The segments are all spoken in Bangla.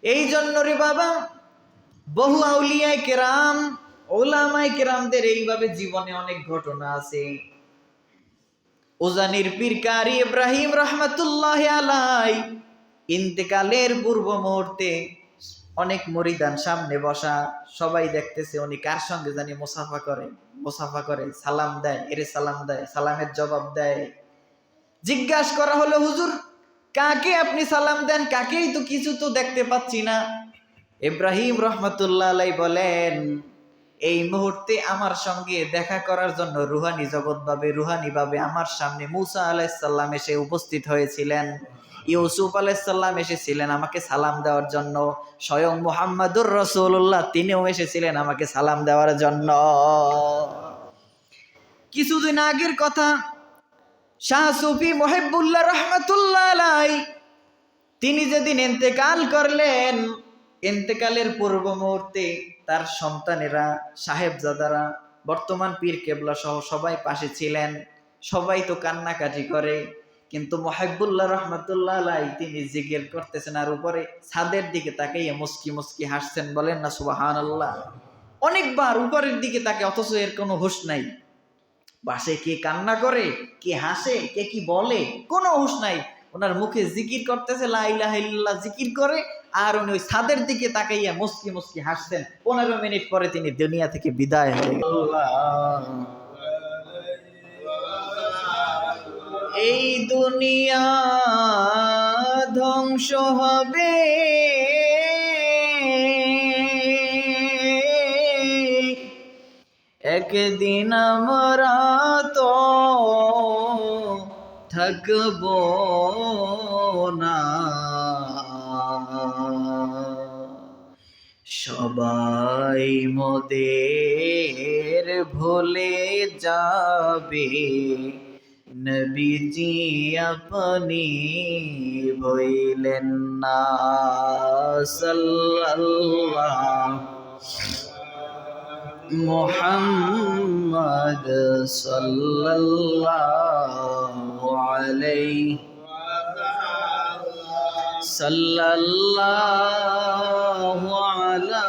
এই জন্য রে বাবা, বহু আউলিয়ায়ে কেরাম, ওলামায়ে কেরামদের এইভাবে জীবনে অনেক ঘটনা আছে। উজানির পীর কারি ইব্রাহিম রহমাতুল্লাহি আলাই ইন্তেকালের পূর্ব মুহূর্তে অনেক মুরিদান সামনে বসা, সবাই দেখতেছে উনি কার সঙ্গে জানি মুসাফা করে, সালাম দেয়, এরে সালাম দেয়, সালামের জবাব দেয়। জিজ্ঞাসা করা হলো, হুজুর কাকে আপনি সালাম দেন? কাকেই তো কিছু তো দেখতে পাচ্ছি না। ইব্রাহিম রহমাতুল্লাহ আলাই বলেন, এই মুহূর্তে আমার সঙ্গে দেখা করার জন্য রুহানি ভাবে আমার সামনে মুসা আলাইহিস সালাম এসে উপস্থিত হয়েছিলেন, ইউসুফ আলাইহিস সালাম এসেছিলেন আমাকে সালাম দেওয়ার জন্য, স্বয়ং মুহাম্মাদুর রাসূলুল্লাহ তিনিও এসেছিলেন আমাকে সালাম দেওয়ার জন্য। কিছুদিন আগের কথা, শাহ সুফি মুহিব্বুল্লাহ রহমাতুল্লাহ আলাই তিনি যেদিন ইন্তেকাল করলেন, ইন্তেকালের পূর্ব মুহূর্তে তার সন্তানেরা, সাহেবজাদারা, বর্তমান পীর কেবলা সহ সবাই পাশে ছিলেন। সবাই তো কান্নাকাটি করে, কিন্তু মুহিব্বুল্লাহ রহমাতুল্লাহ আলাই তিনি জিকির করতেছেন আর উপরে ছাদের দিকে তাকাইয়া মুস্কি মুস্কি হাসছেন। বলেন না সুবহানাল্লাহ। অনেকবার উপরের দিকে তাকে, অথচ এর কোনো হুঁশ নাই। বাসে কে কান্না করে, কে হাসে, কে কি বলে, কোনো হুঁশ নাই। ওনার মুখে জিকির করতেছে, লা ইলাহা ইল্লাল্লাহ জিকির করে, আর উনি ওই ছাদের দিকে তাকাইয়া মুস্কি মুস্কি হাসছেন। 15 মিনিট পরে তিনি দুনিয়া থেকে বিদায় হয়ে গেলেন। এই দুনিয়া ধ্বংস হবে, একদিন আমরা তো থাকব না। সবাই মোদের ভুলে যাবে, নবীজি আপনি ভুলেন না। সাল্লাল্লাহু মুহাম্মদ সাল্লাল্লাহু আলাইহি সাল্লাল্লাহু আলা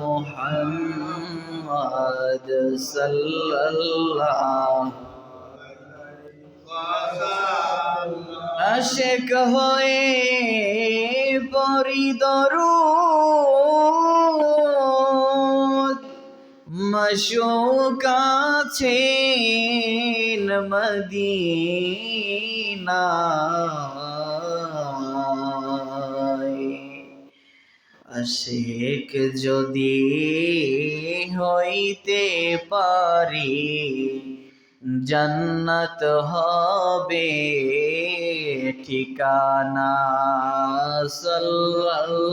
মুহাম্মদ সাল্লাল্লাহু আশিক হয়ে পড়ি দরুদ, মাশউক আছেন মদিনায়। আশিক যদি হইতে পারি, জান্নাত হবে ঠিকানা। সাল্লাল্লাহু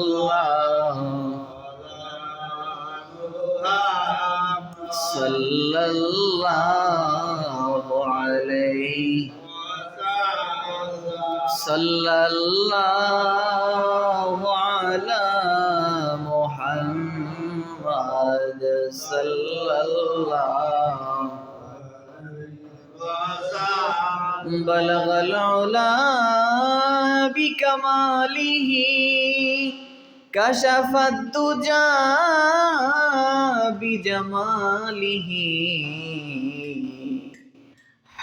আলাইহি সাল্লাল্লাহু আলা মুহাম্মদ সাল্লাল্লাহু বলগল উলা বিকামালিহি কাশাফাদ দুজা বিজামালিহি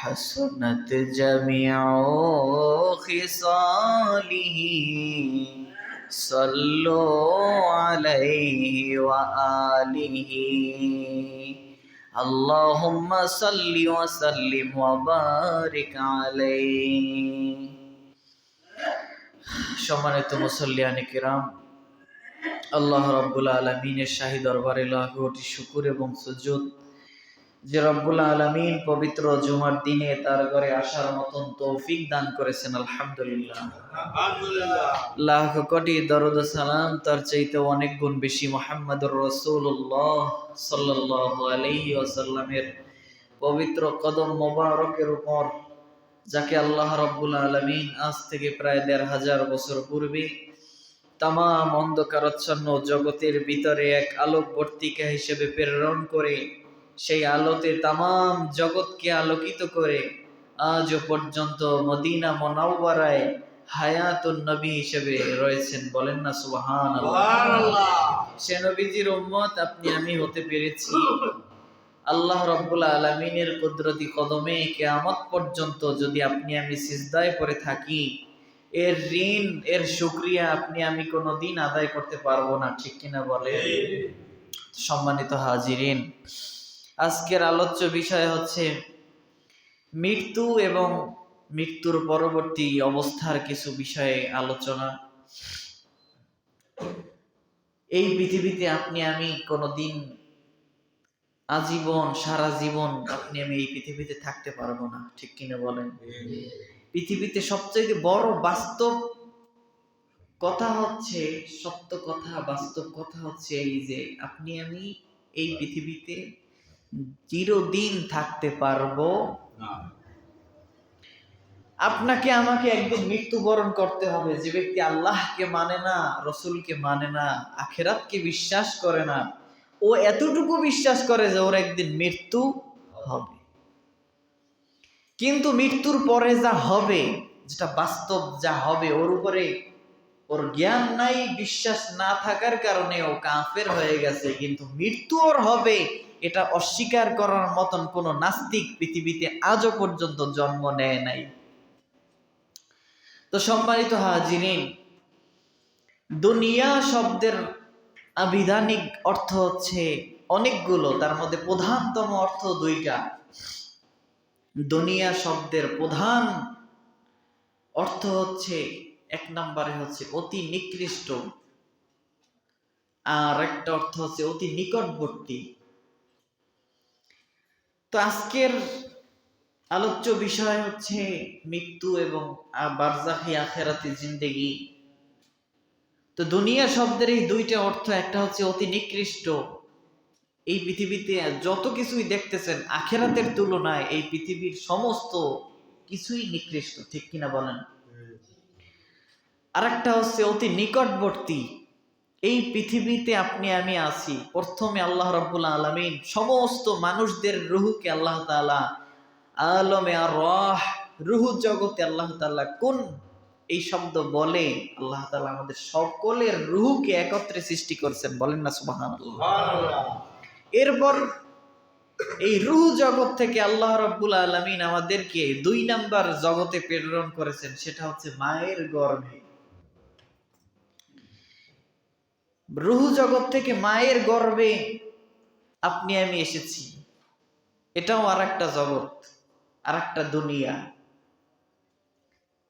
হাসনাত জামিউ খিসালিহি সাল্লু আলাইহি ওয়া আলিহি আল্লাহুম্মা সাল্লি ওয়া সাল্লিম ওয়া বারিক আলাইহি। সম্মানিত মুসল্লিয়ানে কিরাম, আল্লাহ রাব্বুল আলামিনের শাহী দরবারে লাখ কোটি শুকর এবং সুজুদ যে রব্বুল আলামিন পবিত্র জুমার দিনে তার ঘরে আসার মতন তৌফিক দান করেছেন। আলহামদুলিল্লাহ, লাখ কোটি দরুদ ও সালাম তার চাইতে অনেক গুণ বেশি মুহাম্মদুর রাসূলুল্লাহ সাল্লাল্লাহু আলাইহি ওয়াসাল্লামের পবিত্র কদম মোবারকের উপর, যাকে আল্লাহ রাব্বুল আলামিন আজ থেকে প্রায় ১৫০০ বছর পূর্বে তামাম অন্ধকারাচ্ছন্ন জগতের ভিতরে এক আলোকবর্তিকা হিসেবে প্রেরণ করে সেই আলোতে তামাম জগৎকে আলোকিত করে আজও পর্যন্ত মদিনা মুনাওয়ারায় হায়াতুন নবী হিসেবে রয়েছেন, বলেন না সুবহানাল্লাহ। সে নবীজির উম্মত আপনি আমি হতে পেরেছি আল্লাহ রাব্বুল আলামিনের কুদরতি কদমে কিয়ামত পর্যন্ত যদি আপনি আমি সিজদায় পড়ে থাকি, এর ঋণ, এর শুকরিয়া আপনি আমি কোনোদিন আদায় করতে পারবো না, ঠিক কিনা বলেন? সম্মানিত হাজিরিন, আজকের আলোচ্য বিষয় হচ্ছে মৃত্যু এবং মৃত্যুর পরবর্তী অবস্থার কিছু বিষয়ে আলোচনা। এই পৃথিবীতে আপনি আমি কোনোদিন আজীবন, সারা জীবন আপনি আমি এই পৃথিবীতে থাকতে পারবো না, ঠিক কিনা বলেন? পৃথিবীতে সবচেয়ে বড় বাস্তব কথা হচ্ছে, সত্য কথা, বাস্তব কথা হচ্ছে এই যে আপনি আমি এই পৃথিবীতে চিরদিন থাকতে পারবো না। আপনাকে আমাকে একদিন মৃত্যুবরণ করতে হবে। যে ব্যক্তি আল্লাহকে মানে না, রসুলকে মানে না, আখিরাতকে বিশ্বাস করে না, ও এতটুকু বিশ্বাস করে যে ওর একদিন মৃত্যু হবে। কিন্তু মৃত্যুর পরে যা হবে, যেটা বাস্তব যা হবে, ওর উপরে ওর জ্ঞান নাই, বিশ্বাস না থাকার কারণে ও কাফের হয়ে গেছে। কিন্তু মৃত্যু ওর হবে, এটা অস্বীকার করার মতন কোন নাস্তিক পৃথিবীতে আজও পর্যন্ত জন্ম নেয় নাই। তো সম্মানিত হাজিরিন, দুনিয়া শব্দের আবিধানিক অর্থ হচ্ছে অনেকগুলো, তার মধ্যে প্রধানতম অর্থ দুইটা। দুনিয়া শব্দের প্রধান অর্থ হচ্ছে, এক নম্বরে হচ্ছে অতি নিকৃষ্ট, আর একটা অর্থ হচ্ছে অতি নিকটবর্তী। তো আজকের আলোচ্য বিষয় হচ্ছে মৃত্যু এবং বারজাখি আখিরাতি জিন্দেগি। তো দুনিয়া শব্দের এই দুইটা অর্থ, একটা হচ্ছে অতি নিকৃষ্ট। এই পৃথিবীতে যত কিছুই দেখতেছেন আখিরাতের তুলনায় এই পৃথিবীর সমস্ত কিছুই নিকৃষ্ট, ঠিক কিনা বলেন? আরেকটা হচ্ছে অতি নিকটবর্তী। এই পৃথিবীতে আপনি আমি আছি, প্রথমে আল্লাহ রাব্বুল আলামিন সমস্ত মানুষদের রুহকে আল্লাহ তাআলা আলমে আর-রাহ, রুহ জগতে আল্লাহ তাআলা কোন এই শব্দ বলে আল্লাহ তাআলা আমাদের সকলের রুহকে একত্রে সৃষ্টি করেছেন, বলেন না সুবহানাল্লাহ। এরপর এই রুহ জগৎ থেকে আল্লাহ রাব্বুল আলামিন আমাদেরকে 2 নাম্বার জগতে প্রেরণ করেছেন, সেটা হচ্ছে মায়ের গর্ভে। রুহ জগৎ থেকে মায়ের গর্ভে আপনি আমি এসেছি, এটাও আরেকটা জগৎ, আরেকটা দুনিয়া।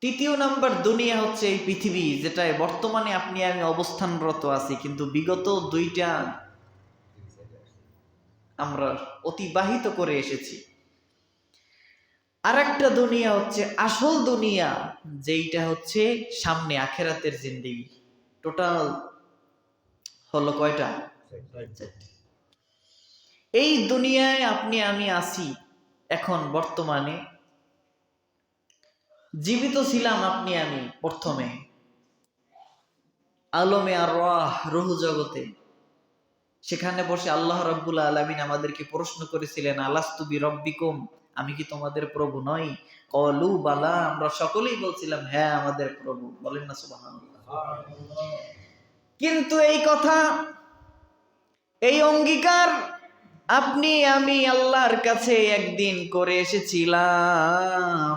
3 নাম্বার দুনিয়া হচ্ছে এই পৃথিবী, যেটায় বর্তমানে আপনি আমি অবস্থানরত আছি, কিন্তু বিগত 2টা আমরা অতিবাহিত করে এসেছি। আরেকটা দুনিয়া হচ্ছে আসল দুনিয়া, যেইটা হচ্ছে সামনে আখিরাতের জিন্দেগি। টোটাল হলো কয়টা? এই দুনিয়ায় আপনি আমি আছি এখন বর্তমানে। জীবিত ছিলাম আপনি আমি প্রথমে আলমে আর-রাহ, রুহ জগতে। সেখানে বসে আল্লাহ রাব্বুল আলামিন আমাদেরকে প্রশ্ন করেছিলেন, আলাস্তু বিরব্বিকুম, আমি কি তোমাদের প্রভু নই? ক্বালু বালা, আমরা সকলেই বলছিলাম হ্যাঁ আমাদের প্রভু, বলেন না সুবহানাল্লাহ। কিন্তু এই কথা, এই অঙ্গীকার আপনি আমি আল্লাহর কাছে একদিন করে এসেছিলাম।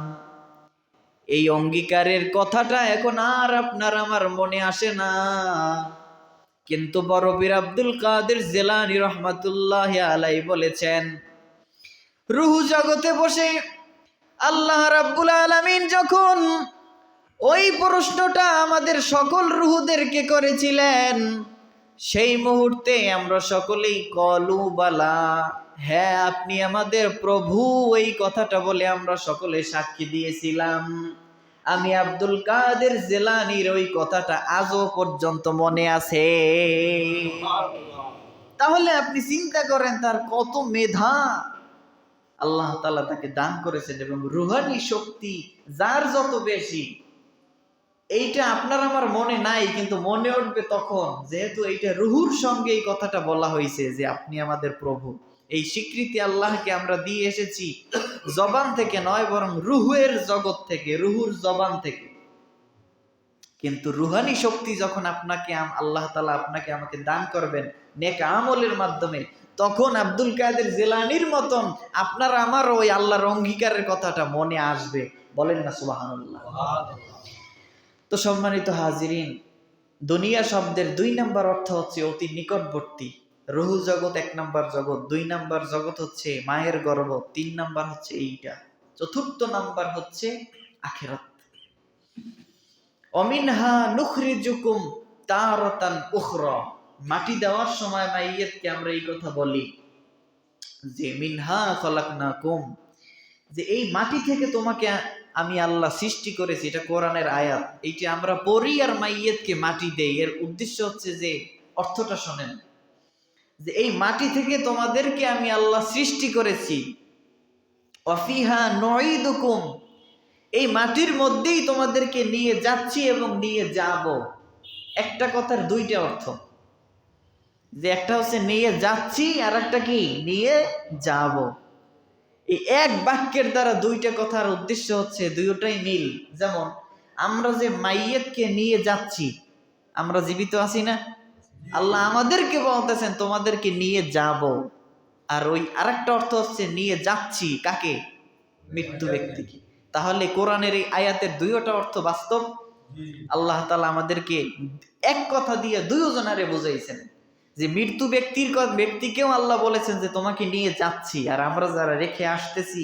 এই অঙ্গীকারের কথাটা এখন আর আপনার আমার মনে আসে না। কিন্তু বড় পীর আব্দুল কাদের জিলানী রাহমাতুল্লাহি আলাইহি বলেছেন, রুহ জগতে বসে আল্লাহ রাব্বুল আলামিন যখন ওই প্রশ্নটা আমাদের সকল রুহদেরকে করেছিলেন, সেই মুহূর্তে আমরা সকলেই কলু বালা, হ্যাঁ আপনি আমাদের প্রভু, এই কথাটা বলে আমরা সকলে সাক্ষী দিয়েছিলাম। আমি আব্দুল কাদের জিলানীর ওই কথাটা আজও পর্যন্ত মনে আছে। তাহলে আপনি চিন্তা করেন তার কত মেধা আল্লাহ তাআলা তাকে দান করেছেন, এবং রুহানি শক্তি যার যত বেশি, এইটা আপনার আমার মনে নাই, কিন্তু মনে উঠবে তখন, যেহেতু এইটা রুহুর সঙ্গে এই কথাটা বলা হয়েছে যে আপনি আমাদের প্রভু। এই স্বীকৃতি আল্লাহকে আমরা দিয়ে এসেছি জবান থেকে নয়, বরং রুহের জগৎ থেকে, রুহুর জবান থেকে। কিন্তু রুহানি শক্তি যখন আপনাকে আল্লাহ তাআলা আপনাকে আমাকে দান করবেন নেক আমলের মাধ্যমে, তখন আব্দুল কাদের জিলানীর মতন আপনার আমার ওই আল্লাহর অঙ্গীকারের কথাটা মনে আসবে। বলেন না সুবহানাল্লাহ। তো সম্মানিত হাজিরিন, দুনিয়া শব্দের 2 নাম্বার অর্থ হচ্ছে অতি নিকটবর্তী। রুহু জগৎ 1 নাম্বার জগৎ, 2 নাম্বার জগৎ হচ্ছে মায়ের গর্ভ, 3 নাম্বার হচ্ছে এইটা, 4র্থ নাম্বার হচ্ছে আখিরাত। অমিনহা নুখরিজুকুম তারাতান উখরা। মাটি দেওয়ার সময় মাইয়াতকে আমরা এই কথা বলি যে মিনহা খলাকনাকুম, যে এই মাটি থেকে তোমাকে আমি আল্লাহ সৃষ্টি করেছি। এটা কোরআনের আয়াত, এইটা আমরা পড়ি আর মাইয়াতকে মাটি দেই। এর উদ্দেশ্য হচ্ছে যে, অর্থটা শোনেন, যে এই মাটি থেকে তোমাদেরকে আমি আল্লাহ সৃষ্টি করেছি। ওয়াফিহা নুঈদুকুম, এই মাটির মধ্যেই তোমাদেরকে নিয়ে যাচ্ছি এবং নিয়ে যাব। একটা কথার 2টা অর্থ, যে একটা হচ্ছে নিয়ে যাচ্ছি আর একটা কি নিয়ে যাব। এই এক বাক্যের দ্বারা 2টা কথার উদ্দেশ্য হচ্ছে 2টাই মিল। যেমন আমরা যে মাইয়াতকে নিয়ে যাচ্ছি, আমরা জীবিত আছি না? আল্লাহ আমাদেরকে বলতেছেন তোমাদেরকে নিয়ে যাব। আর ওই আরেকটা অর্থ হচ্ছে নিয়ে যাচ্ছি কাকে? মৃত্যু ব্যক্তিকে। তাহলে কোরআনের এই আয়াতের 2টা অর্থ বাস্তব। আল্লাহ তাআলা আমাদেরকে এক কথা দিয়ে 2 জনারে বুঝাইছেন যে মৃত্যু ব্যক্তিকেও আল্লাহ বলেছেন যে তোমাকে নিয়ে যাচ্ছি, আর আমরা যারা রেখে আসতেছি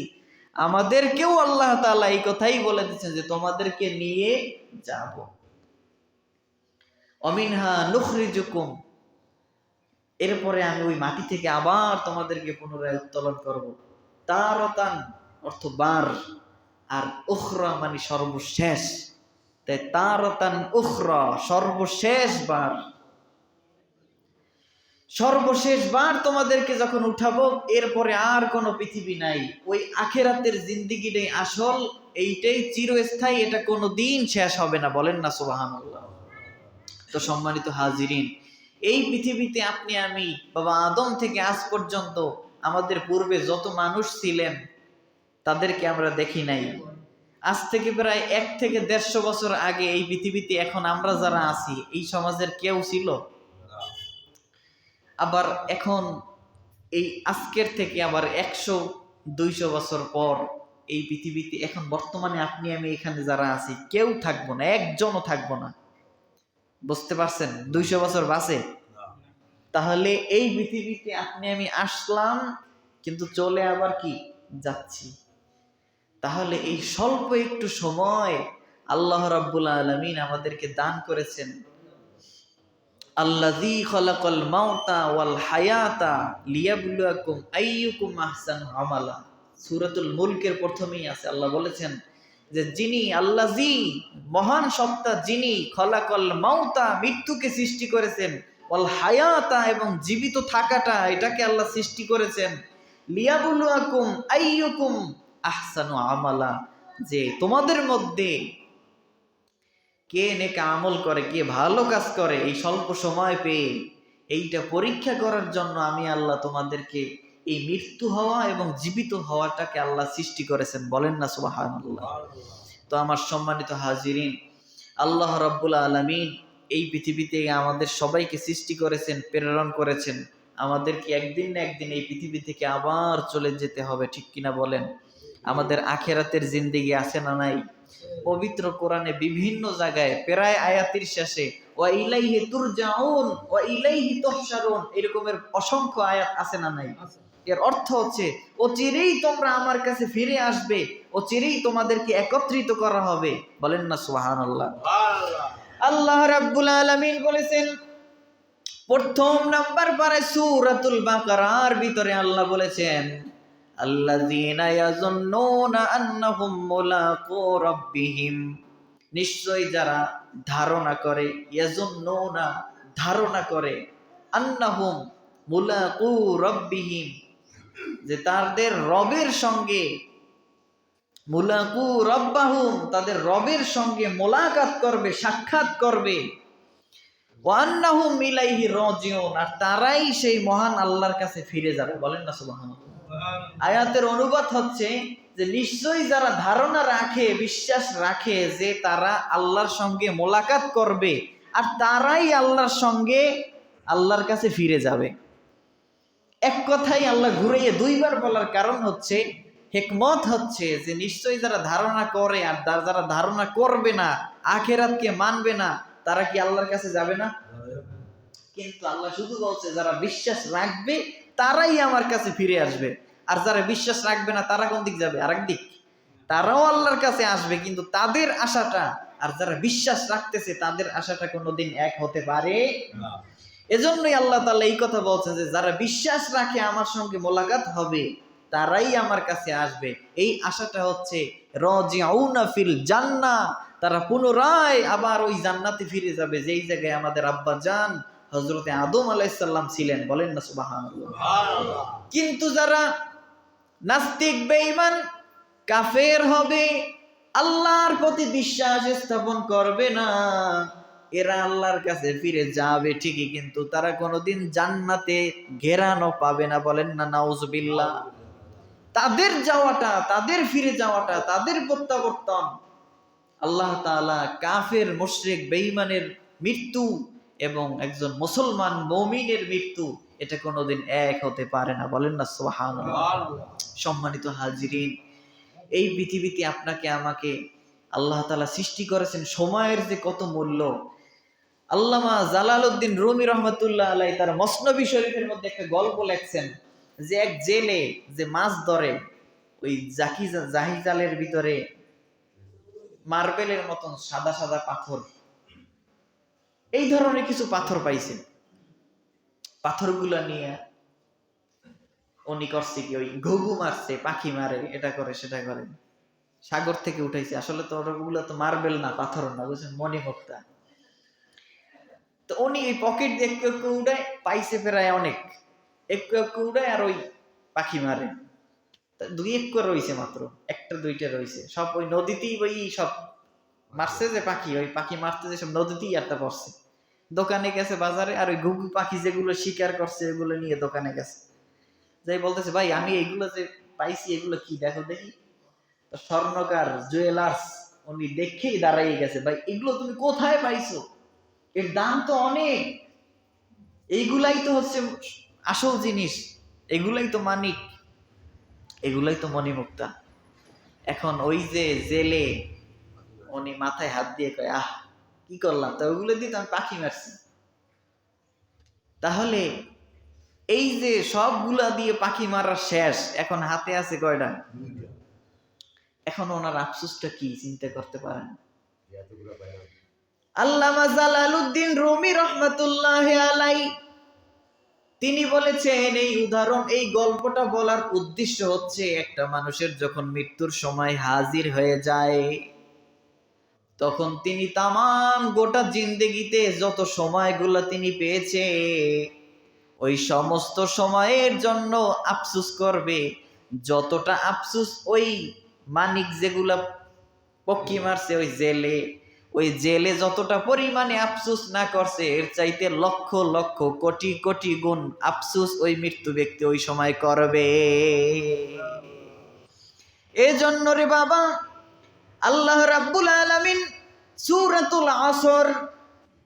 আমাদেরকেও আল্লাহ তাআলা এই কথাই বলে দিচ্ছেন যে তোমাদেরকে নিয়ে যাব। অমিনহা নুখরিজুকুম, এরপরে আমি ওই মাটি থেকে আবার তোমাদেরকে পুনরায় উত্তোলন করব। তারাতান অর্থ বার, আর উখরা মানে সর্বশেষ। তাই তারাতান উখরা, সর্বশেষ বার। সর্বশেষ বার তোমাদেরকে যখন উঠাবো, এরপরে আর কোনো পৃথিবী নাই। ওই আখিরাতের জিন্দেগিটাই আসল, এইটাই চিরস্থায়ী, এটা কোনোদিন শেষ হবে না। বলেন না সুবহানাল্লাহ। তো সম্মানিত হাজিরিন, এই পৃথিবীতে আপনি আমি বাবা আদম থেকে আজ পর্যন্ত আমাদের পূর্বে যত মানুষ ছিলেন তাদেরকে আমরা দেখি নাই। আজ থেকে প্রায় 1 থেকে 150 বছর আগে এই পৃথিবীতে এখন আমরা যারা আছি এই সমাজের কেউ ছিল? আবার এখন এই আজকের থেকে আবার 100-200 বছর পর এই পৃথিবীতে এখন বর্তমানে আপনি আমি এখানে যারা আছি কেউ থাকবো না, একজনও থাকবো না। বুঝতে পারছেন? 200 বছর বাঁচে। তাহলে এই পৃথিবীতে আপনি আমি আসলাম, কিন্তু চলে আবার কি যাচ্ছি। তাহলে এই স্বল্প একটু সময় আল্লাহ রাব্বুল আলামিন আমাদেরকে দান করেছেন। আল্লাযী খালাকাল মাউতা ওয়াল হায়াতা লিয়াবলুয়াকুম আইয়ুকুম আহসানু আমালা। সূরাতুল মুলকের প্রথমেই আছে, আল্লাহ বলেছেন যে যিনি আল্লাযী, মহান সত্তা যিনি, খালাকাল মাউতা, মৃত্যুকে সৃষ্টি করেছেন, ওয়াল হায়াতা, এবং জীবিত থাকাটা এটাকে আল্লাহ সৃষ্টি করেছেন, লিয়াবলুয়াকুম আইয়ুকুম আহসানু আমালা, যে তোমাদের মধ্যে কে নেক আমল করে, কে ভালো কাজ করে, এই স্বল্প সময় পেয়ে এইটা পরীক্ষা করার জন্য আমি আল্লাহ তোমাদেরকে এই মৃত্যু হওয়া এবং জীবিত হওয়াটাকে আল্লাহ সৃষ্টি করেছেন। বলেন না সুবহানাল্লাহ। তো আমার সম্মানিত হাজিরিন, আল্লাহ রাব্বুল আলামিন এই পৃথিবীতে আমাদের সবাইকে সৃষ্টি করেছেন, প্রেরণ করেছেন। আমাদেরকে একদিন না একদিন এই পৃথিবী থেকে আবার চলে যেতে হবে, ঠিক কিনা বলেন? আমাদের আখিরাতের জিন্দেগি আছে না নাই? পবিত্র কোরআনে বিভিন্ন জায়গায় প্রায় আয়াতের শেষে ওয়া ইলাইহি তুরজাউন ওয়া ইলাইহি তুহশারুন এরকমের অসংখ্য আয়াত আছে না নাই? এর অর্থ হচ্ছে অচিরেই তোমরা আমার কাছে ফিরে আসবে, অচিরেই তোমাদেরকে একত্রিত করা হবে। বলেন না সুবহানাল্লাহ। আল্লাহ রাব্বুল আলামিন বলেছেন প্রথম নাম্বার পারে সূরাতুল বাকারার ভিতরে আল্লাহ বলেছেন আল্লাযীনা ইয়াযুন্নুনা আন্নাহুম মুলাকু রাব্বিহিম, নিশ্চয় যারা ধারণা করে, ইয়াযুন্নুনা ধারণা করে, আন্নাহুম মুলাকু রাব্বিহিম যে তাদের রবের সঙ্গে, মুলাকু রাব্বাহুম তাদের রবের সঙ্গে মোলাকাত করবে, সাক্ষাৎ করবে, ওয়া আন্নাহুম ইলাইহি রাজিউন আর তারাই সেই মহান আল্লাহর কাছে ফিরে যাবে। বলেন না সুবহানাল্লাহ। আয়াতের অনুবাদ হচ্ছে যে নিশ্চয়ই যারা ধারণা রাখে, বিশ্বাস রাখে যে তারা আল্লাহর সঙ্গে মোলাকাত করবে আর তারাই আল্লাহর সঙ্গে আল্লাহর কাছে ফিরে যাবে। এক কথাই আল্লাহ ঘুরিয়ে দুইবার বলার কারণ হচ্ছে, হিকমত হচ্ছে যে নিশ্চয়ই যারা ধারণা করে আর যারা ধারণা করবে না, আখেরাতকে মানবে না, তারা কি আল্লাহর কাছে যাবে না? কিন্তু আল্লাহ শুধু বলছে যারা বিশ্বাস রাখবে তারাই আমার কাছে ফিরে আসবে, আর যারা বিশ্বাস রাখবে না তারা কোন দিক যাবে? আরেক দিক। তারাও আল্লাহর কাছে আসবে কিন্তু তাদের আশাটা আর যারা বিশ্বাস রাখতেছে তাদের আশাটা কোনোদিন এক হতে পারে না। এজন্যই আল্লাহ তাআলা এই কথা বলছেন যে যারা বিশ্বাস রাখে আমার সঙ্গে মোলাকাত হবে তারাই আমার কাছে আসবে। এই আশাটা হচ্ছে রাজিউনা ফিল জান্নাহ, তারা পুনরায় আবার ওই জান্নাতে ফিরে যাবে যেই জায়গায় আমাদের আব্বা জান হযরতে আদম আলাইহিস সালাম ছিলেন। বলেন না সুবহানাল্লাহ। কিন্তু যারা নাস্তিক, বেঈমান, কাফের হবে, আল্লাহর প্রতি বিশ্বাস স্থাপন করবে না, এরা আল্লাহর কাছে ফিরে যাবে ঠিকই কিন্তু তারা কোনোদিন জান্নাতে ঘেরানো পাবে না। বলেন না নাউজুবিল্লাহ। তাদের যাওয়াটা, তাদের ফিরে যাওয়াটা, তাদের প্রত্যাবর্তন আল্লাহ তাআলা কাফের, মুশরিক, বেঈমানের মৃত্যু এবং একজন মুসলমান মুমিনের মৃত্যু এটা কোনোদিন এক হতে পারে না। বলেন না সুবহানাল্লাহ। সম্মানিত হাজিরিন, এই পৃথিবীতে আপনাকে আমাকে আল্লাহ তাআলা সৃষ্টি করেছেন, সময়ের যে কত মূল্য। আল্লামা জালালউদ্দিন রুমি রহমাতুল্লাহ আলাইহি তার মসনবী শরীফের মধ্যে একটা গল্প লেখছেন যে এক জেলে যে মাছ ধরে ওই জাহিজালের ভিতরে মার্বেলের মতন সাদা সাদা পাথর, এই ধরনের কিছু পাথর পাইছে। পাথরগুলা নিয়ে উনি করছে কি, ওই ঘুঘু মারছে, পাখি মারে, এটা করে সেটা করে, সাগর থেকে উঠাইছে। আসলে তো ওগুলো তো মার্বেল না, পাথর না, বুঝছেন, মণিমুক্তা। তো উনি এই পকেট দিয়ে একটু একটু উড়ায়, পাইছে প্রায় অনেক, একটু একটু উড়ায় আর ওই পাখি মারে। দুই এক করে রয়েছে, মাত্র একটা দুইটা রয়েছে, সব ওই নদীতেই ওই সব মারছে যে পাখি, ওই পাখি মারতে যে সব নদীতেই একটা পড়ছে। দোকানে গেছে বাজারে, আর ওই ঘুঘু পাখি যেগুলো শিকার করছে এগুলো নিয়ে দোকানে গেছে, যাই বলতেছে ভাই আমি এইগুলো যে পাইছি এগুলো কি দেখো দেখি। তো স্বর্ণকার জুয়েলার্স উনি দেখেই দাঁড়াই গেছে, ভাই এগুলো তুমি কোথায় পাইছো, এর দাম তো অনেক, এইগুলাই তো হচ্ছে আসল জিনিস, এগুলাই তো মানিক, এগুলাই তো মণিমুক্তা। এখন ওই যে জেলে উনি মাথায় হাত দিয়ে কয় আহ কি করলাম, তা ওগুলো দিয়ে তো আমি পাখি মারছি। তাহলে এই যে সবগুলা দিয়ে পাখি মারা শেষ, এখন হাতে আছে কয়টা? এখন ওনার আফসোসটা কি চিন্তা করতে পারেন? আল্লামা জালালউদ্দিন রুমি রহমাতুল্লাহি আলাইহি তিনি বলেছেন, এই উদাহরণ, এই গল্পটা বলার উদ্দেশ্য হচ্ছে একটা মানুষের যখন মৃত্যুর সময় হাজির হয়ে যায় তখন তিনি তামাম গোটা জিন্দেগিতে যত সময়গুলো তিনি পেয়েছে ওই সমস্ত সময়ের জন্য আফসোস করবে, যতটা আফসোস ওই মানিক যেগুলা পক্ষী মারছে ওই জেলে যতটা পরিমাণে আফসোস না করছে এর চাইতে লক্ষ লক্ষ কোটি কোটি গুণ আফসোস ওই মৃত্যু ব্যক্তি ওই সময় করবে। এজন্য রে বাবা, আল্লাহ রাব্বুল আলামিন সূরাতুল আসর,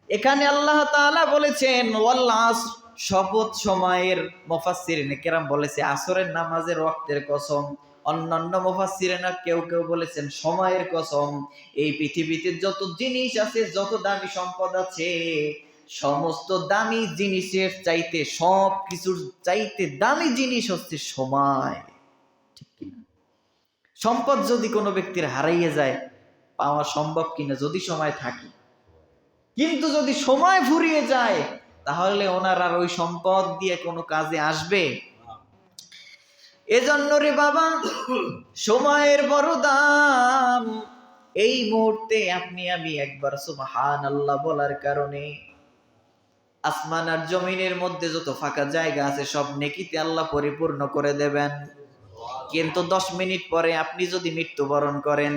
এখানে আল্লাহ তাআলা বলেছেন ওয়াল আসর, শপথ সময়ের। মুফাসসিরিনে কেরাম বলেছে আসরের নামাজের ওয়াক্তের কসম, অন্যান্য মুফাসসিরিনা কেউ কেউ বলেছেন সময়ের কসম। এই পৃথিবীতে যত জিনিস আছে, যত দামি সম্পদ আছে, সমস্ত দামি জিনিসের চাইতে, সব কিছুর চাইতে দামি জিনিস হচ্ছে সময়। ঠিক কিনা? সম্পদ যদি কোনো ব্যক্তির হারাইয়ে যায় পাওয়া সম্ভব কিনা যদি সময় থাকে, কিন্তু যদি সময় ফুরিয়ে যায় তাহলে ওনার আর ওই সম্পদ দিয়ে কোনো কাজে আসবে? এজন্য রে বাবা, সময়ের বড় দাম। এই মুহূর্তে আপনি আমি একবার সুবহানাল্লাহ বলার কারণে আসমান আর জমিনের মধ্যে যত ফাঁকা জায়গা আছে সব নেকিতে আল্লাহ পরিপূর্ণ করে দেবেন। কিন্তু 10 মিনিট পরে আপনি যদি মৃত্যুবরণ করেন,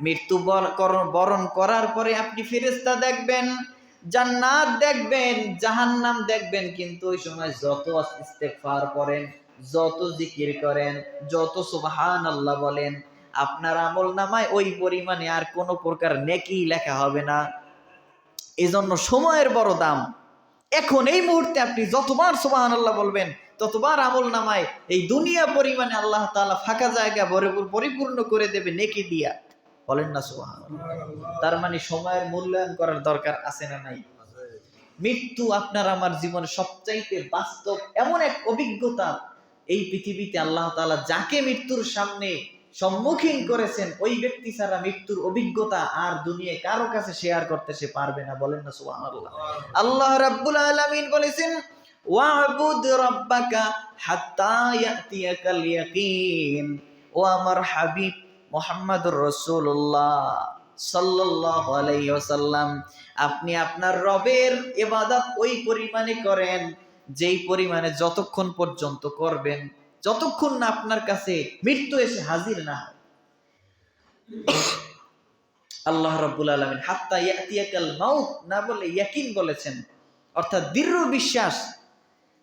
মৃত্যুবরণ করার পরে আপনি ফেরেশতা দেখবেন, জান্নাত দেখবেন, জাহান্নাম দেখবেন, কিন্তু ওই সময় যত ইস্তেগফার করেন, যত জিকির করেন, যত সুবহানাল্লাহ বলেন, আপনার আমল নামায় ওই পরিমাণে আর কোনো প্রকার নেকি লেখা হবে না। এজন্য সময়ের বড় দাম। এখন এই মুহূর্তে আপনি যতবার সুবহানাল্লাহ বলবেন ততবার আমল নামায় এই দুনিয়া পরিমাণে আল্লাহ তাআলা ফাঁকা জায়গা পরিপূর্ণ করে দেবে নেকি দিয়া। বলেন না সুবহানাল্লাহ। তার মানে সময়ের মূল্যায়ন করার দরকার আছে না নাই? মৃত্যু আপনার আমার জীবনে সবচাইতে বাস্তব এমন এক অভিজ্ঞতা, এই পৃথিবীতে আল্লাহ তাআলা যাকে মৃত্যুর সামনে সম্মুখীন করেছেন ওই ব্যক্তি ছাড়া মৃত্যুর অভিজ্ঞতা আর দুনিয়ায় কারো কাছে শেয়ার করতে সে পারবে না। বলেন না সুবহানাল্লাহ। আল্লাহ রাব্বুল আলামিন বলেছেন ওয়া'বুদ রাব্বাকা হাত্তা ইয়াতিয়াকাল ইয়াকিন। ও আমার হাবিব মুহাম্মদুর রাসূলুল্লাহ সাল্লাল্লাহু আলাইহি ওয়াসাল্লাম, আপনি আপনার রবের ইবাদত ওই পরিমাণে করেন যেই পরিমাণে যতক্ষণ পর্যন্ত করবেন যতক্ষণ না আপনার কাছে মৃত্যু এসে হাজির না হয়। আল্লাহ রাব্বুল আলামিন হাত্তা ইয়াতিয়াকাল মাউত না বলে ইয়াকিন বলেছেন, অর্থাৎ দৃঢ় বিশ্বাস।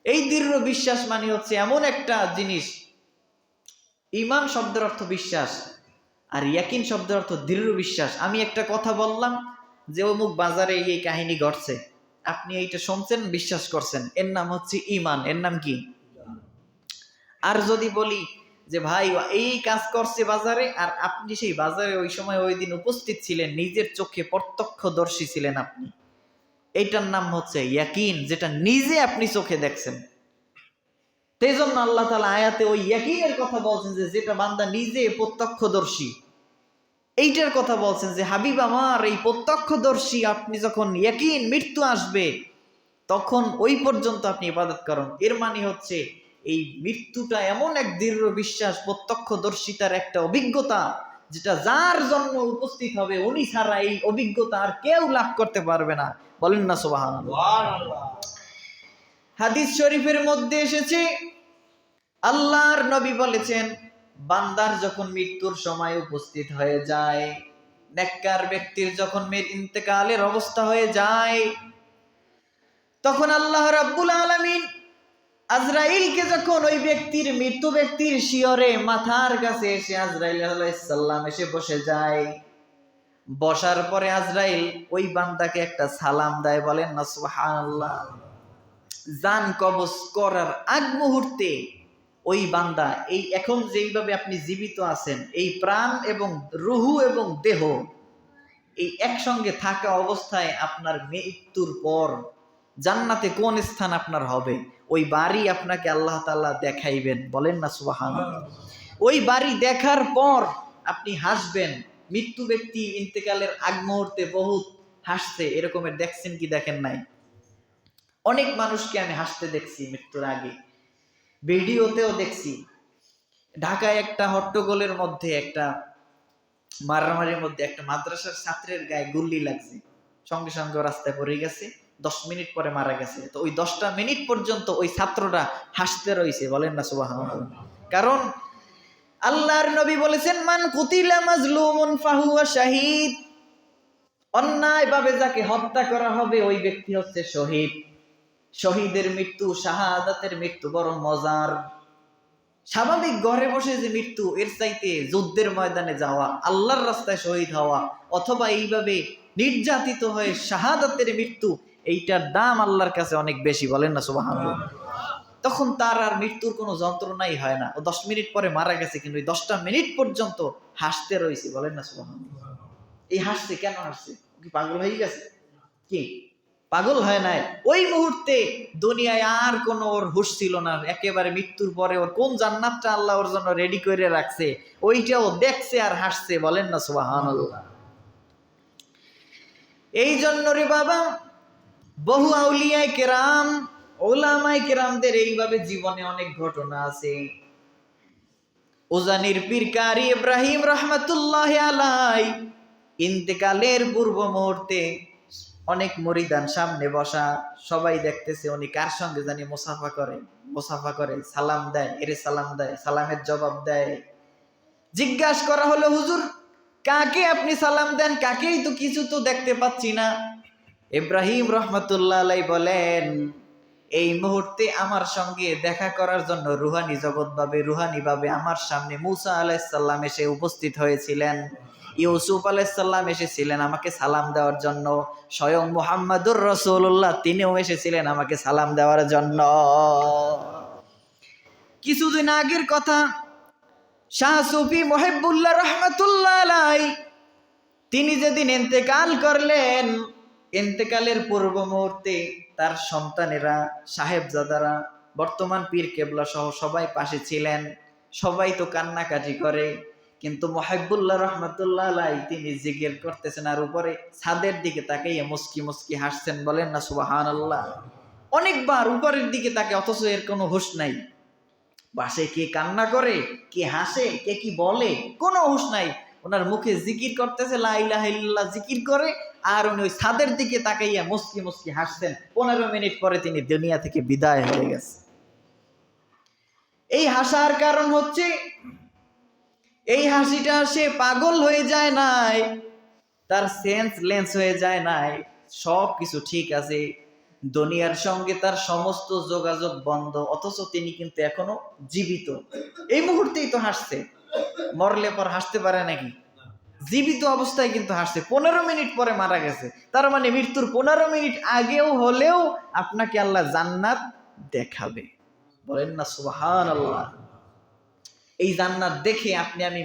এই দৃঢ় বিশ্বাস মানে হচ্ছে এমন একটা জিনিস, ঈমান শব্দের অর্থ বিশ্বাস আর ইয়াকিন শব্দের অর্থ দৃঢ় বিশ্বাস। আমি একটা কথা বললাম যে অমুক বাজারে এই কাহিনী ঘটছে, আপনি এইটা শুনছেন বিশ্বাস করছেন, এর নাম হচ্ছে ঈমান। এর নাম কি? আর যদি বলি যে ভাই এই কাজ করছে বাজারে, আর আপনি সেই বাজারে ওই সময় ওই দিন উপস্থিত ছিলেন, নিজের চোখে প্রত্যক্ষদর্শী ছিলেন আপনি, এইটার নাম হচ্ছে ইয়াকিন, যেটা নিজে আপনি চোখে দেখছেন। সেই জন্য আল্লাহ তাআলা আয়াতে ওই ইয়াকিনের কথা বলছেন যে যেটা বান্দা নিজে প্রত্যক্ষদর্শী, এইটার কথা বলছেন যে হাবিব আমার এই প্রত্যক্ষদর্শী আপনি যখন ইয়াকিন মৃত্যু আসবে তখন ওই পর্যন্ত আপনি ইবাদত করুন। এর মানে হচ্ছে এই মৃত্যুটা এমন এক দৃঢ় বিশ্বাস, প্রত্যক্ষদর্শিতার একটা অভিজ্ঞতা যেটা যার জন্য উপস্থিত হবে উনি ছাড়া এই অভিজ্ঞতা আর কেউ লাভ করতে পারবে না। বলেন না সুবহানাল্লাহ। হাদিস শরীফের মধ্যে এসেছে আল্লাহর নবী বলেছেন বান্দার যখন মৃত্যুর সময় উপস্থিত হয়ে যায়, নেককার ব্যক্তির যখন ইন্তেকালের অবস্থা হয়ে যায়, তখন আল্লাহ রাব্বুল আলামিন আজরাইলকে যখন ওই ব্যক্তির মৃত্যু ব্যক্তির শিয়রে মাথার কাছে এসে আজরাইল আলাইহিস সালাম এসে বসে যায়, বসার পরে আজরাইল ওই বান্দাকে একটা সালাম দেয়। বলেন না সুবহানাল্লাহ। জান কবজ করার আগ মুহূর্তে ওই বান্দা এই এখন যেইভাবে আপনি জীবিত আছেন, এই প্রাণ এবং রুহু এবং দেহ এই একসঙ্গে থাকা অবস্থায় আপনার মৃত্যুর পর জান্নাতে কোন স্থান আপনার হবে ওই বাড়ি আপনাকে আল্লাহ তাআলা দেখাইবেন। বলেন না সুবহানাল্লাহ। ওই বাড়ি দেখার পর আপনি হাসবেন। মৃত্যু ব্যক্তি ইন্তেকালের আগ মুহূর্তে বহুত হাসছে, এরকমের দেখছেন কি দেখেন নাই? অনেক মানুষকে আমি হাসতে দেখছি মৃত্যুর আগে, ভিডিওতেও দেখছি। ঢাকায় একটা হট্টগোলের মধ্যে, একটা মারামারির মধ্যে একটা মাদ্রাসার ছাত্রের গায়ে গুল্লি লাগছে, সঙ্গে সঙ্গে রাস্তায় পড়ে গেছে, 10 মিনিট পরে মারা গেছে। তো ওই 10টা মিনিট পর্যন্ত ওই ছাত্রটা হাসতে রয়েছে। বলেন না সুবহানাল্লাহ। কারণ আল্লাহর নবী বলেছেন মান কুতিলা মাজলুমুন ফাহুয়া শাহীদ, অন্যায় ভাবে যাকে হত্যা করা হবে ওই ব্যক্তি হচ্ছে শহীদ। শহীদের মৃত্যু, শাহাদাতের মৃত্যু বড় মজার। স্বাভাবিক ঘরে বসে যে মৃত্যু, এর চাইতে যুদ্ধের ময়দানে যাওয়া, আল্লাহর রাস্তায় শহীদ হওয়া, অথবা এইভাবে নির্যাতিত হয়ে শাহাদাতের মৃত্যু, এইটার দাম আল্লাহর কাছে অনেক বেশি। বলেন না সুবহানাল্লাহ। তখন তার আর মৃত্যুর কোনো যন্ত্রণাই হয় না। ও 10 মিনিট পরে মারা গেছে, কিন্তু ওই 10টা মিনিট পর্যন্ত হাসতে রয়েছে। বলেন না সুবহানাল্লাহ। এই হাসছে কেন হাসছে? কি পাগল হয়ে গেছে? কি পাগল হয় নাই? ওই মুহূর্তে দুনিয়ায় আর কোনো ওর হুঁশ ছিল না। একেবারে মৃত্যুর পরে ওর কোন জান্নাতটা আল্লাহ ওর জন্য রেডি করে রাখছে ওইটাও দেখছে আর হাসছে। বলেন না সুবহানাল্লাহ। এই জন্য রে বাবা, বহু আউলিয়ায়ে কেরাম, ওলামায়ে কেরামদের এইভাবে জীবনে অনেক ঘটনা আছে। উজানির পীর কারি ইব্রাহিম রাহমাতুল্লাহি আলাইহি ইন্তেকালের পূর্ব মুহূর্তে অনেক মুরিদান সামনে বসা, সবাই দেখতেছে উনি কার সঙ্গে জানি মুসাফা করে, সালাম দেয়, এরে সালাম দেয়, সালামের জবাব দেয়। জিজ্ঞাসা করা হলো হুজুর কাকে আপনি সালাম দেন? কাকেই তো কিছু তো দেখতে পাচ্ছি না। ইব্রাহিম রাহমাতুল্লাহ আলাইহি বলেন এই মুহূর্তে আমার সঙ্গে দেখা করার জন্য রুহানি জগৎভাবে রুহানিভাবে আমার সামনে মুসা আলাইহিস সালাম এসে উপস্থিত হয়েছিলেন, ইউসুফ আলাইহিস সালাম এসেছিলেন আমাকে সালাম দেওয়ার জন্য, স্বয়ং মুহাম্মাদুর রাসূলুল্লাহ তিনিও এসেছিলেন আমাকে সালাম দেওয়ার জন্য। কিছুদিন আগের কথা, শাহ সুফি মুহিবুল্লাহ রহমাতুল্লাহ আলাইহি তিনি যেদিন ইন্তেকাল করলেন, ইন্তেকালের পূর্ব মুহূর্তে তার সন্তানেরা, সাহেবজাদারা, বর্তমান পীর কেবলা সহ সবাই পাশে ছিলেন। সবাই তো কান্নাকাটি করে, কিন্তু মুহিবুল্লাহ রহমাতুল্লাহ আলাইহি তিনি জিকির করতেছেন আর উপরে ছাদের দিকে তাকাইয়া মুস্কি মুস্কি হাসছেন। বলেন না সুবহানাল্লাহ। অনেকবার উপরের দিকে তাকে, অথচ এর কোনো হুঁশ নাই। বাসে কে কান্না করে, কে হাসে, কে কি বলে, কোনো হুঁশ নাই। ওনার মুখে জিকির করতেছে, লা ইলাহা ইল্লাল্লাহ জিকির করে, আর উনি ওই ছাদের দিকে তাকাইয়া মুস্কি মুস্কি হাসছেন। 15 মিনিট পরে তিনি দুনিয়া থেকে বিদায় হয়ে গেছে। এই হাসার কারণ হচ্ছে, এই হাসিটা সে পাগল হয়ে যায় নাই, তার সেন্স লেন্স হয়ে যায় নাই, সব কিছু ঠিক আছে, দুনিয়ার সঙ্গে তার সমস্ত যোগাযোগ বন্ধ, অথচ তিনি কিন্তু এখনো জীবিত। এই মুহূর্তেই তো হাসছে, মরলে পর হাসতে পারে নাকি? জীবিত অবস্থায় কিন্তু হাসছে। 15 মিনিট পরে মারা গেছে, তার মানে মৃত্যুর 15 মিনিট আগেও হলেও আপনাকে আল্লাহ জান্নাত দেখাবে। বলেন না সুবহানাল্লাহ। এই জান্নাত দেখে আপনি আমি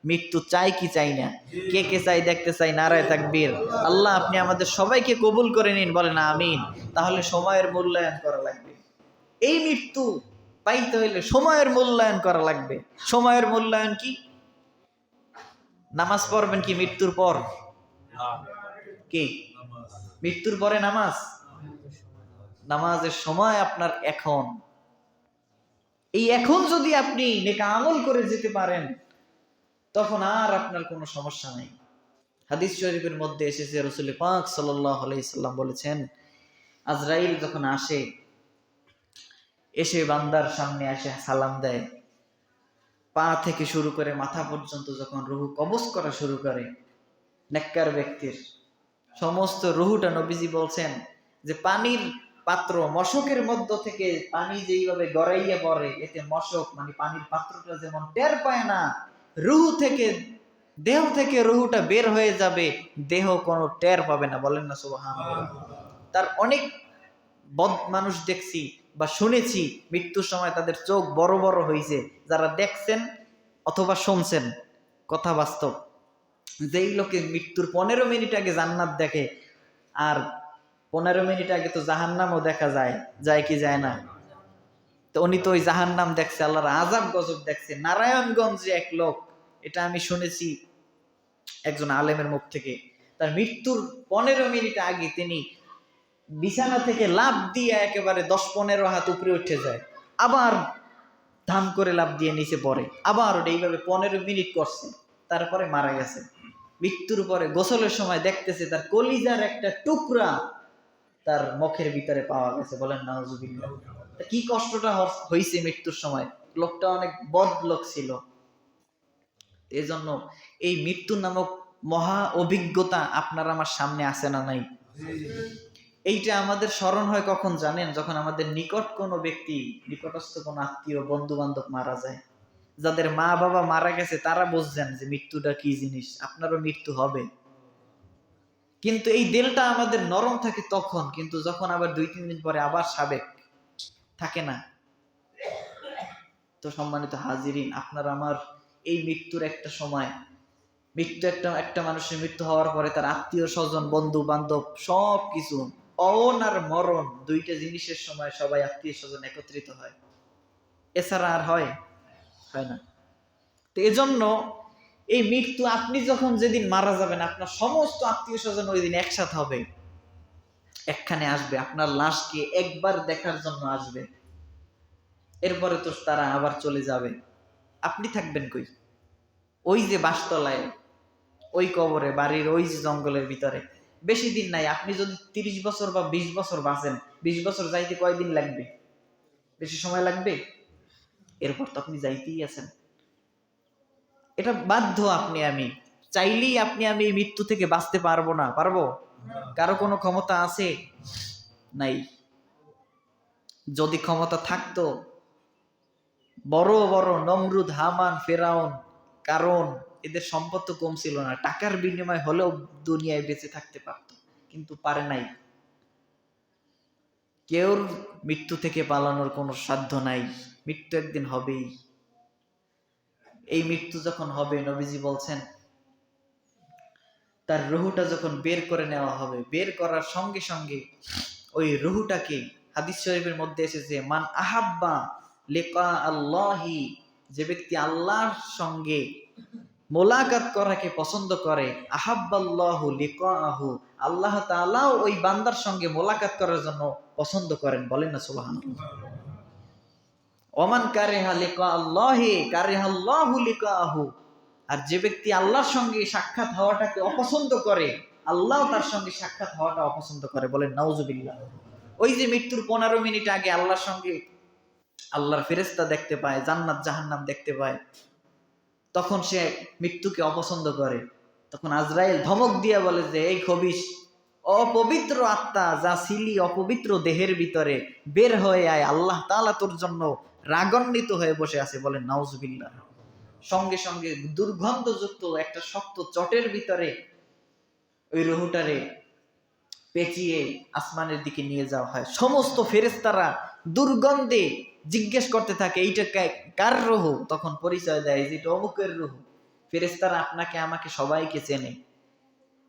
মৃত্যু চাই কি চাই না? কে কে চাই? দেখতে চাই। নারায়ে তাকবীর। আল্লাহ আপনি আমাদের সবাইকে কবুল করে নিন, বলেন আমিন। তাহলে সময়ের মূল্যায়ন করা লাগবে। এই মৃত্যু পাইতে হইলে সময়ের মূল্যায়ন করা লাগবে। সময়ের মূল্যায়ন কি? নামাজ পড়বেন কি মৃত্যুর পর? কি মৃত্যুর পরে নামাজ? নামাজের সময় আপনার এখন। এই এখন যদি আপনি নেক আমল করে যেতে পারেন, তখন আর আপনার কোনো সমস্যা নাই। হাদিস শরীফের মধ্যে এসেছে, রাসূল পাক সাল্লাল্লাহু আলাইহি সাল্লাম বলেছেন, আজরাইল যখন আসে, এসে বান্দার সামনে এসে সালাম দেয়, পা থেকে শুরু করে মাথা পর্যন্ত যখন রুহু কবজ করা শুরু করে নেককার ব্যক্তির, সমস্ত রুহুটা নবীজি বলছেন যে পানির পাত্র মশকের মধ্য থেকে পানি যেইভাবে গড়াইয়া পড়ে, এতে মশক মানে পানির পাত্রটা যেমন টের পায় না, রুহু থেকে, দেহ থেকে রুহুটা বের হয়ে যাবে, দেহ কোনো টের পাবে না। বলেন না সুবহানাল্লাহ। তার অনেক বদ মানুষ দেখছি বা শুনেছি, মৃত্যুর সময় তাদের চোখ বড় বড় হয়েছে, যারা দেখছেন অথবা শুনছেন, কথা বাস্তব। যেই লোকে মৃত্যুর 15 মিনিট আগে জান্নাত দেখে, আর 15 মিনিট আগে তো জাহান্নামও দেখা যায়, যায় কি যায় না? তো উনি তো ওই জাহান্নাম দেখছে, আল্লাহর আযাব গজব দেখছে। নারায়ণগঞ্জে এক লোক, এটা আমি শুনেছি একজন আলেমের মুখ থেকে, তার মৃত্যুর 15 মিনিট আগে তিনি বিছানা থেকে লাফ দিয়ে একেবারে 10-15 হাত উপরে উঠে যায়, আবার ধাম করে লাফ দিয়ে নিচে পড়ে, আবার ওটা এইভাবে 15 মিনিট করছে, তারপরে মারা গেছে। মৃত্যুর পরে গোসলের সময় দেখতেছে তার কলিজার একটা টুকরা তার মুখের ভিতরে পাওয়া গেছে। বলেন নাউজুবিল্লাহ। কি কষ্টটা হয়েছে মৃত্যুর সময়। লোকটা অনেক বদ লোক ছিল। এজন্য এই মৃত্যু নামক মহা অভিজ্ঞতা আপনার আমার সামনে আছে না নাই? এইটা আমাদের স্মরণ হয় কখন জানেন? যখন আমাদের নিকট কোনো ব্যক্তি, নিকটস্থ কোনো আত্মীয়, বন্ধু বান্ধব মারা যায়। যাদের মা বাবা মারা গেছে তারা বুঝছেন যে মৃত্যুটা কি জিনিস, আপনারও মৃত্যু হবে। কিন্তু এই দিলটা আমাদের নরম থাকে তখন, কিন্তু যখন আবার 2-3 দিন পরে আবার সাবেক থাকে না। তো সম্মানিত হাজিরিন, আপনার আমার এই মৃত্যুর একটা সময়, মৃত্যু একটা মানুষের মৃত্যু হওয়ার পরে তার আত্মীয় স্বজন, বন্ধু বান্ধব সব কিছু, অন আর মরণ দুইটা জিনিসের সময় সবাই আত্মীয় স্বজন একত্রিত হয়, এছাড়া আর হয় না। তো এজন্য এই মৃত্যু, আপনি যখন যেদিন মারা যাবেন, আপনার সমস্ত আত্মীয় স্বজন ওই দিন একসাথে হবে, একখানে আসবে, আপনার লাশকে একবার দেখার জন্য আসবে। এরপরে তো তারা আবার চলে যাবে, আপনি থাকবেন কই? ওই যে বাসতলায়, ওই কবরে, বাড়ির ওই যে জঙ্গলের ভিতরে। বেশি দিন নাই, আপনি যদি 30 বছর বা 20 বছর বাঁচেন, 20 বছর যাইতে কয়দিন লাগবে? বেশি সময় লাগবে? এরপর তো আপনি যাইতেই আছেন। এটা বাধ্য। আপনি আমি চাইলেই আপনি আমি এই মৃত্যু থেকে বাঁচতে পারবো না? পারবো? কারো কোনো ক্ষমতা আছে? নাই। যদি ক্ষমতা থাকতো, বড় বড় নমরুদ, হামান, ফেরাউন, কারণ এদের সম্পদ তো কম ছিল না, টাকার বিনিময় হলেও দুনিয়ায় বেঁচে থাকতে পারত, কিন্তু পারে নাই। কেউর মৃত্যু থেকে পালানোর কোনো সাধ্য নাই, মৃত্যু একদিন হবেই। এই মৃত্যু যখন হবে, নবীজি বলছেন তার রুহুটা যখন বের করে নেওয়া হবে, বের করার সঙ্গে সঙ্গে ওই রুহুটাকে, হাদিস শরীফের মধ্যে এসেছে, মান আহাব্বা লিকা আল্লাহি, যে ব্যক্তি আল্লাহর সঙ্গে মোলাকাত করাকে পছন্দ করে, আহাব্বাল্লাহু লিকাআহু, আল্লাহ তাআলাও ওই বান্দার সঙ্গে মোলাকাত করার জন্য পছন্দ করেন। বলেন না সুবহানাল্লাহ। ওমান কারিহা লিকা আল্লাহি কারিহাল্লাহু লিকাআহু, আর যে ব্যক্তি আল্লাহর সঙ্গে সাক্ষাৎ হওয়াটাকে অপছন্দ করে, আল্লাহ তার সঙ্গে সাক্ষাৎ হওয়াটা অপছন্দ করে। বলেন নাউজুবিল্লাহ। ওই যে মৃত্যুর 15 মিনিট আগে আল্লাহর সঙ্গে আল্লাহর ফেরেশতা দেখতে পায়, জান্নাত জাহান্নাম দেখতে পায়, তখন সে মৃত্যুকে অপছন্দ করে। তখন আজরাইল ধমক দিয়ে বলে যে, এই খবিশ, অপবিত্র আত্মা যা ছিলি অপবিত্র দেহের ভিতরে, বের হয়ে আয়, আল্লাহ তাআলা তোর জন্য রাগান্বিত হয়ে বসে আছে। বলেন নাউজুবিল্লাহ। সঙ্গে সঙ্গে দুর্গন্ধযুক্ত একটা শক্ত চটের ভিতরে ওই রুহুটারে পেঁচিয়ে আসমানের দিকে নিয়ে যাওয়া হয়। সমস্ত ফেরেশতারা দুর্গন্ধে জিজ্ঞেস করতে থাকে, এইটা কার রুহু? তখন পরিচয় দেয় যে এটা অমুকের রুহু। ফেরেশতারা আপনাকে আমাকে সবাইকে চেনে,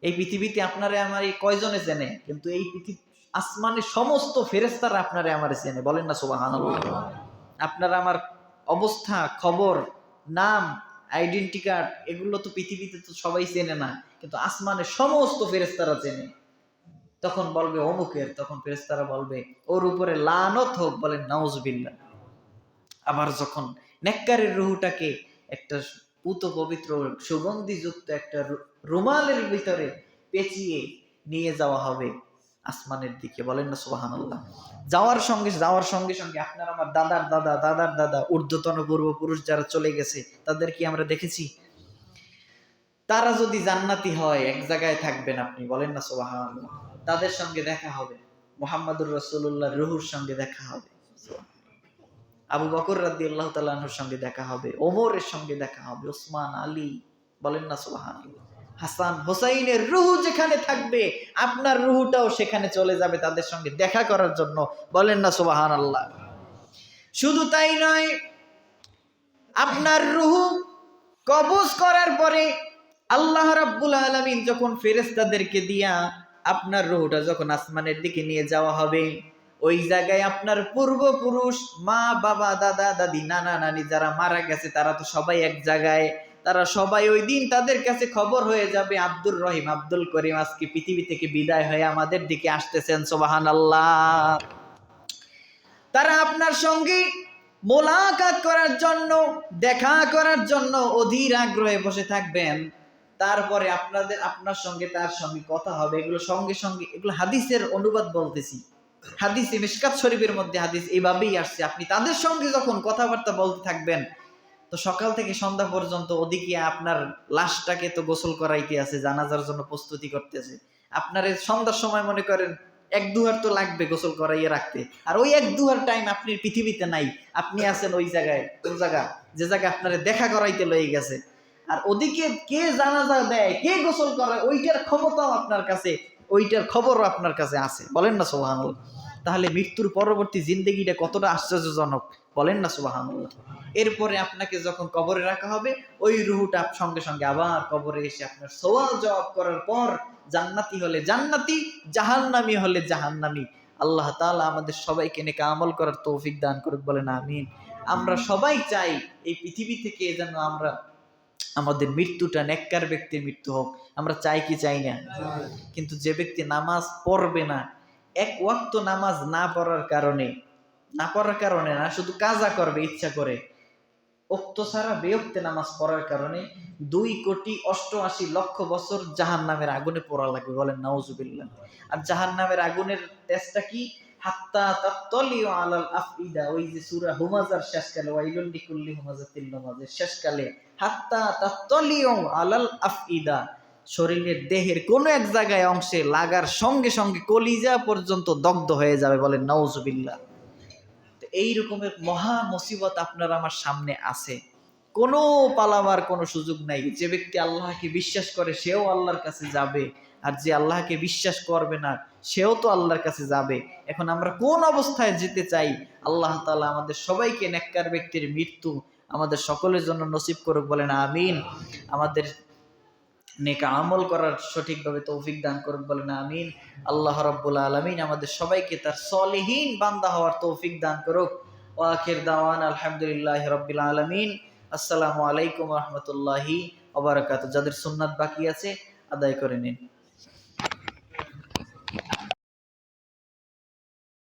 এই পৃথিবীতে আপনারে আমার কয়জনে চেনে, কিন্তু এই পৃথিবী আসমানের সমস্ত ফেরেশতারা আপনারে আমারে চেনে। বলেন না সুবহানাল্লাহ। আপনারা আমার অবস্থা, খবর, নাম, আইডেন্টি কার্ড, এগুলো তো পৃথিবীতে তো সবাই চেনে না, কিন্তু আসমানের সমস্ত ফেরেশতারা চেনে। তখন বলবে অমুকের, তখন ফেরেশতারা বলবে ওর উপরে লানত হোক। বলেন নাউজুবিল্লাহ। আবার যখন নেককারের রুহুটাকে একটা পুত পবিত্র সুগন্ধিযুক্ত একটা রুমালের ভিতরে পেঁচিয়ে নিয়ে যাওয়া হবে আসমানের দিকে। বলেন না সুবহানাল্লাহ। যাওয়ার সঙ্গে সঙ্গে আপনার আমার দাদার দাদা ঊর্ধ্বতন পূর্বপুরুষ যারা চলে গেছে তাদের কি আমরা দেখেছি? তারা যদি জান্নাতি হয়, এক জায়গায় থাকবেন আপনি। বলেন না সুবহানাল্লাহ। তাদের সঙ্গে দেখা হবে, মুহাম্মদুর রাসূলুল্লাহ রুহুর সঙ্গে দেখা হবে, আবু বকর রাদিয়াল্লাহু তাআলা আনহুর সঙ্গে দেখা হবে, ওমরের সঙ্গে দেখা হবে, ওসমান, আলী। বলেন না সুবহানাল্লাহ। হাসান হোসাইনের রুহু যেখানে থাকবে, আপনার রুহুটাও সেখানে চলে যাবে তাদের সঙ্গে দেখা করার জন্য। বলেন না সুবহানাল্লাহ। শুধু তাই নয়, আপনার রুহু কবজ করার পরে আল্লাহ রাব্বুল আলামিন যখন ফেরেশতাদেরকে দিয়া আপনার রুহুটা যখন আসমানের দিকে নিয়ে যাওয়া হবে, ওই জায়গায় আপনার পূর্বপুরুষ, মা বাবা, দাদা দাদি, নানা নানি যারা মারা গেছে, তারা তো সবাই এক জায়গায়। তারা সবাই ওই দিন তাদের কাছে খবর হয়ে যাবে, আব্দুর রহিম, আব্দুল করিম আজকে পৃথিবী থেকে বিদায় হয়ে আমাদের দিকে আসতেছেন। সুবহানাল্লাহ। তারা আপনার সঙ্গে মোলাকাত করার জন্য, দেখা করার জন্য অধীর আগ্রহে বসে থাকবেন। তারপরে আপনার সঙ্গে তার সঙ্গে কথা হবে। এগুলো সঙ্গে সঙ্গে, এগুলো হাদিসের অনুবাদ বলতেছি, হাদিসে মিশকাত শরীফের মধ্যে হাদিস এইভাবেই আসছে। আপনি তাদের সঙ্গে যখন কথাবার্তা বলতে থাকবেন, তো সকাল থেকে সন্ধ্যা পর্যন্ত ওদিকে আপনার লাশটাকে তো গোসল করাইতে আছে, জানাজার জন্য প্রস্তুতি করতেছে। আপনার সন্ধ্যার সময় মনে করেন 1-2 তো লাগবে গোসল করাইয়ে রাখতে, আর ওই 1-2 টাইম আপনি পৃথিবীতে নাই, আপনি আছেন ওই জায়গায়, কোন জায়গা, যে জায়গায় আপনার দেখা করাইতে লয়ে গেছে। আর ওদিকে কে জানাজা দেয়, কে গোসল করায়, ওইটার ক্ষমতাও আপনার কাছে, ওইটার খবরও আপনার কাছে আছে। বলেন না সুবহানাল্লাহ। তাহলে মৃত্যুর পরবর্তী জিন্দেগিটা কতটা আশ্চর্যজনক। বলেন না সুবহানাল্লাহ। এরপরে আপনাকে যখন কবরে রাখা হবে, ওই রুহুটা সঙ্গে সঙ্গে আবার কবরে এসে আপনার সওয়াল জবাব করার পর, জান্নাতি হলে জান্নাতি, জাহান্নামী হলে জাহান্নামী। আল্লাহ তাআলা আমাদের সবাইকে নেক আমল করার তৌফিক দান করুক। বলেন আমিন। আমরা সবাই চাই এই পৃথিবী থেকে যেন আমরা, আমাদের মৃত্যুটা নেককার ব্যক্তির মৃত্যু হোক। আমরা চাই কি চাই না? কিন্তু যে ব্যক্তি নামাজ পড়বে না, এক ওয়াক্ত নামাজ না পড়ার কারণে না, শুধু কাজা করবে ইচ্ছা করে, ওক্ত ছাড়া বেওক্তে নামাজ পড়ার কারণে 2,88,00,000 বছর জাহান্নামের আগুনে পোড়া লাগবে। বলেন নাউজুবিল্লাহ। আর জাহান্নামের আগুনের তেজটা কি? হাত্তা তাত্তালিউ আলাল আফইদা। ওই যে সূরা হুমাযার শেষকালে, ওয়াইলুল লিকুল্লি হুমাযাতিল লুমাযার শেষকালে, হাত্তা তাত্তালিউ আলাল আফইদা, শরীরের দেহের কোন এক জায়গায় অংশে লাগার সঙ্গে সঙ্গে কলিজা পর্যন্ত দগ্ধ হয়ে যাবে। বলেন নাউজুবিল্লাহ। এই রকমের মহা মুসিবত আপনার আমার সামনে আছে, কোনো পালাবার কোনো সুযোগ নাই। যে ব্যক্তি আল্লাহকে বিশ্বাস করে সেও আল্লাহর কাছে যাবে, আর যে আল্লাহকে বিশ্বাস করবে না সেও তো আল্লাহর কাছে যাবে। এখন আমরা কোন অবস্থায় যেতে চাই? আল্লাহ তাআলা আমাদের সবাইকে নেককার ব্যক্তির মৃত্যু আমাদের সকলের জন্য নসিব করুক, বলেন আমিন। আমাদের নেক আমল করার সঠিকভাবে তৌফিক দান করুক, বলেন আমিন। আল্লাহ রাব্বুল আলামিন আমাদের সবাইকে তার সলিহিন বান্দা হওয়ার তৌফিক দান করুক। ওয়া আখির দাওয়ানা আলহামদুলিল্লাহি রাব্বিল আলামিন। আসসালামু আলাইকুম ওয়া রাহমাতুল্লাহি ওয়া বারাকাতুহু। যাদের সুন্নাত বাকি আছে আদায় করে নিন।